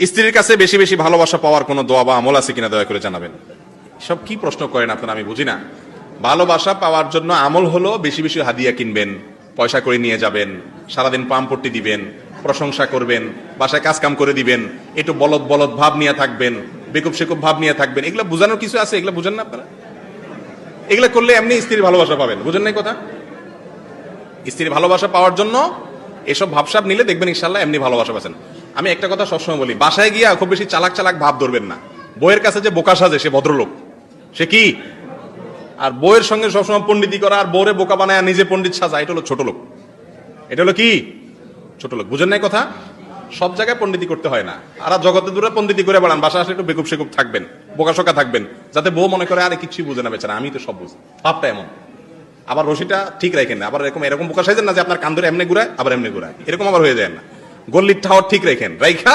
স্ত্রীর কাছে বেশি বেশি ভালোবাসা পাওয়ার কোনো দোয়া বা আমল আছে কিনা দয়া করে জানাবেন। সব কি প্রশ্ন করেন আপনারা, আমি বুঝি না। ভালোবাসা পাওয়ার জন্য আমল হলো বেশি বেশি হাদিয়া কিনবেন, পয়সা করে নিয়ে যাবেন, সারাদিন পাম্পট্টি দিবেন, প্রশংসা করবেন, বাসায় কাজ কাম করে দিবেন, একটু বলদ বলদ ভাব নিয়ে থাকবেন, বেকুব সেকুব ভাব নিয়ে থাকবেন। এগুলো বোঝানোর কিছু আছে? এগুলো বুঝেন না আপনারা? এগুলো করলে এমনি স্ত্রীর ভালোবাসা পাবেন, বুঝেন নাই কথা? স্ত্রীর ভালোবাসা পাওয়ার জন্য এসব ভাবসাব নিলে দেখবেন ইনশাল্লাহ এমনি ভালোবাসা পাচ্ছেন। আমি একটা কথা সবসময় বলি, বাসায় গিয়া খুব বেশি চালাক চালাক ভাব ধরবেন না। বইয়ের কাছে যে বোকা সাজে সে ভদ্রলোক, সে কি? আর বইয়ের সঙ্গে সবসময় পণ্ডিতি করা আর বউরে বোকা বানায় নিজে পণ্ডিত সাজা, এটা হলো ছোট লোক। এটা হলো কি? ছোট লোক। বুঝেন নাই কথা? সব জায়গায় পণ্ডিতি করতে হয় না। আর জগতে দূরে পণ্ডিতি করে বেড়ান, বাসা আসলে একটু বেকুব সেকুব থাকবেন, বোকাশোকা থাকবেন, যাতে বউ মনে করে আরে কিছুই বুঝে না বেচারা, আমি তো সব বুঝি। ভাবটা এমন। আবার রশিটা ঠিক রাখেন না, আবার এরকম বোকা সাজেন না যে আপনার কান ধরে এমনি ঘুরায় আবার এমনি ঘুরায়, এরকম আবার হয়ে যায় না। গল্লির ঠাওয়ার ঠিক রাখেন, রাইখা